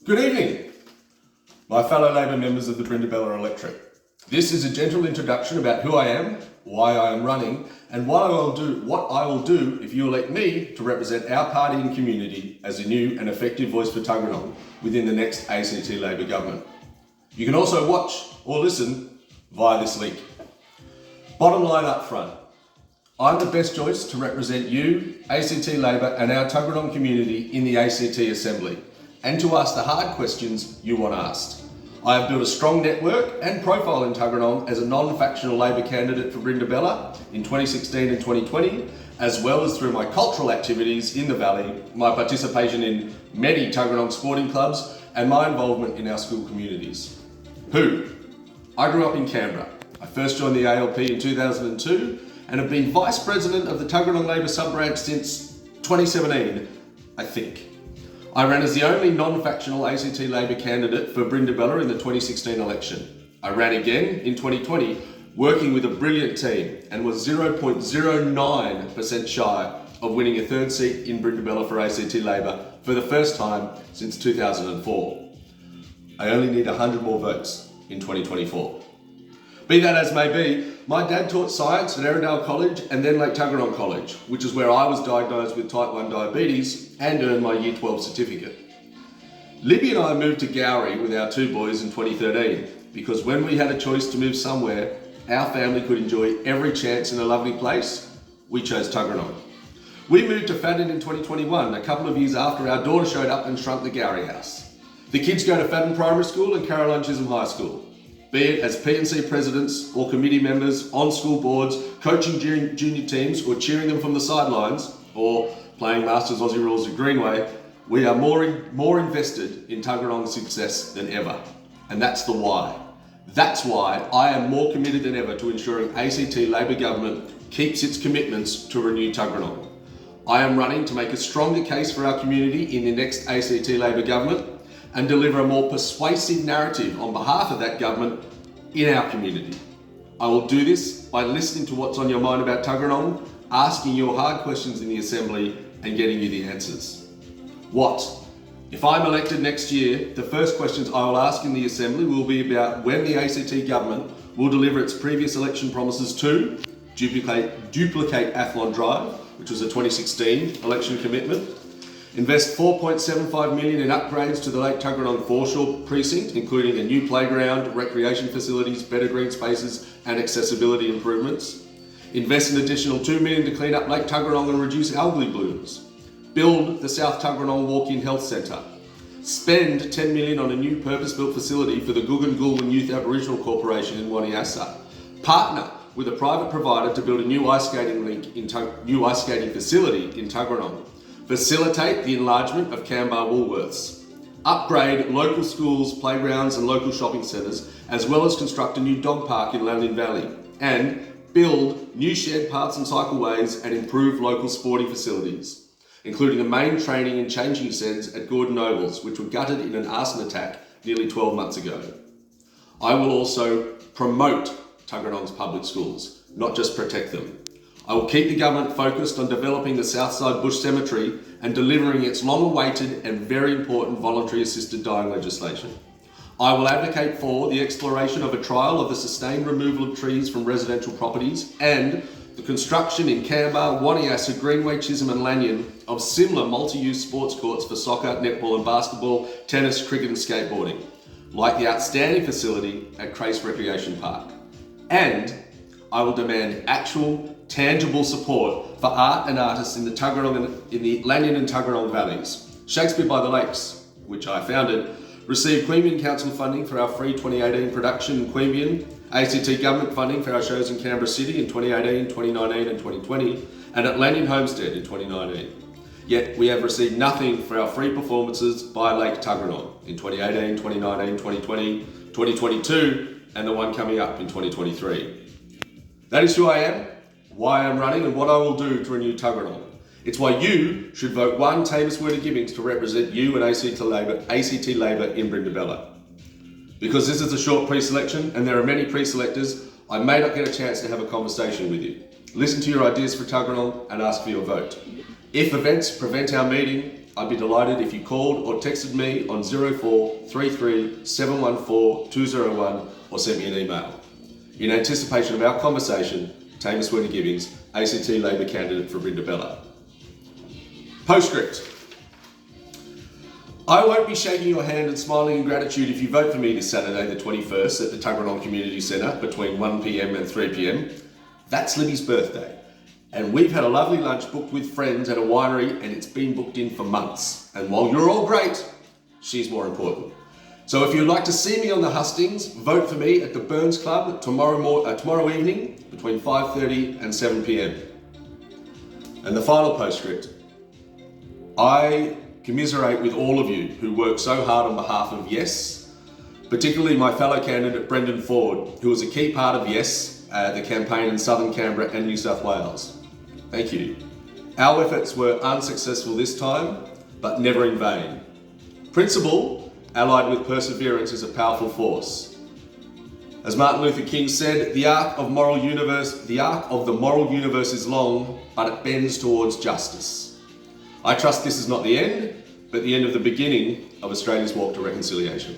Good evening, my fellow Labor members of the Brindabella electorate. This is a gentle introduction about who I am, why I am running, and what I will do if you elect me to represent our party and community as a new and effective voice for Tuggeranong within the next ACT Labor government. You can also watch or listen via this link. Bottom line up front, I'm the best choice to represent you, ACT Labor, and our Tuggeranong community in the ACT Assembly, and to ask the hard questions you want asked. I have built a strong network and profile in Tuggeranong as a non-factional Labor candidate for Brindabella in 2016 and 2020, as well as through my cultural activities in the Valley, my participation in many Tuggeranong sporting clubs, and my involvement in our school communities. Who? I grew up in Kambah. I first joined the ALP in 2002 and have been Vice President of the Tuggeranong Labor sub-branch since 2017, I think. I ran as the only non-factional ACT Labor candidate for Brindabella in the 2016 election. I ran again in 2020, working with a brilliant team, and was 0.09% shy of winning a third seat in Brindabella for ACT Labor for the first time since 2004. I only need 100 more votes in 2024. Be that as may be, my dad taught science at Erindale College and then Lake Tuggeranong College, which is where I was diagnosed with type 1 diabetes and earned my Year 12 certificate. Libby and I moved to Gowrie with our two boys in 2013 because when we had a choice to move somewhere, our family could enjoy every chance in a lovely place, we chose Tuggeranong. We moved to Fadden in 2021, a couple of years after our daughter showed up and shrunk the Gowrie house. The kids go to Fadden Primary School and Caroline Chisholm High School. Be it as P&C presidents or committee members, on school boards, coaching junior teams or cheering them from the sidelines, or playing Masters Aussie Rules at Greenway, we are more invested in Tuggeranong's success than ever. And that's the why. That's why I am more committed than ever to ensuring ACT Labor government keeps its commitments to renew Tuggeranong. I am running to make a stronger case for our community in the next ACT Labor government and deliver a more persuasive narrative on behalf of that government in our community. I will do this by listening to what's on your mind about Tuggeranong, asking your hard questions in the Assembly and getting you the answers. What? If I'm elected next year, the first questions I will ask in the Assembly will be about when the ACT government will deliver its previous election promises to duplicate Athlon Drive, which was a 2016 election commitment, invest $4.75 million in upgrades to the Lake Tuggeranong foreshore precinct, including a new playground, recreation facilities, better green spaces, and accessibility improvements. Invest an additional $2 million to clean up Lake Tuggeranong and reduce algae blooms. Build the South Tuggeranong Walk-In Health Centre. Spend $10 million on a new purpose-built facility for the Guggengoolwin Youth Aboriginal Corporation in Waniassa. Partner with a private provider to build a new ice skating facility in Tuggeranong. Facilitate the enlargement of Kambah Woolworths. Upgrade local schools, playgrounds and local shopping centres, as well as construct a new dog park in Landing Valley. And build new shared paths and cycleways and improve local sporting facilities, including the main training and changing sheds at Gordon Ovals, which were gutted in an arson attack nearly 12 months ago. I will also promote Tuggeranong's public schools, not just protect them. I will keep the government focused on developing the Southside Bush Cemetery and delivering its long-awaited and very important voluntary assisted dying legislation. I will advocate for the exploration of a trial of the sustained removal of trees from residential properties and the construction in Kambah, Waniassa, Greenway, Chisholm and Lanyon of similar multi-use sports courts for soccer, netball and basketball, tennis, cricket and skateboarding, like the outstanding facility at Crace Recreation Park. And I will demand actual, tangible support for art and artists in the Lanyon and Tuggeranong valleys. Shakespeare by the Lakes, which I founded, received Queanbeyan Council funding for our free 2018 production in Queanbeyan, ACT government funding for our shows in Canberra City in 2018, 2019 and 2020, and at Lanyon Homestead in 2019. Yet we have received nothing for our free performances by Lake Tuggeranong in 2018, 2019, 2020, 2022, and the one coming up in 2023. That is who I am, why I'm running and what I will do to renew Tuggeranong. It's why you should vote one Taimus Werner-Gibbings to represent you and ACT Labor in Brindabella. Because this is a short pre-selection and there are many pre-selectors, I may not get a chance to have a conversation with you. Listen to your ideas for Tuggeranong and ask for your vote. If events prevent our meeting, I'd be delighted if you called or texted me on 0433 714 201 or sent me an email. In anticipation of our conversation, Taimus Werner-Gibbings, ACT Labor candidate for Brindabella. Postscript. I won't be shaking your hand and smiling in gratitude if you vote for me this Saturday the 21st at the Tuggeranong Community Centre between 1 p.m. and 3 p.m. That's Libby's birthday. And we've had a lovely lunch booked with friends at a winery and it's been booked in for months. And while you're all great, she's more important. So if you'd like to see me on the hustings, vote for me at the Suburbs Club tomorrow evening between 5:30 and 7 p.m. And the final postscript. I commiserate with all of you who work so hard on behalf of Yes, particularly my fellow candidate Brendan Ford, who was a key part of Yes, the campaign in Southern Canberra and New South Wales. Thank you. Our efforts were unsuccessful this time, but never in vain. Principle, allied with perseverance, is a powerful force. As Martin Luther King said, the arc of the moral universe is long, but it bends towards justice. I trust this is not the end, but the end of the beginning of Australia's walk to reconciliation.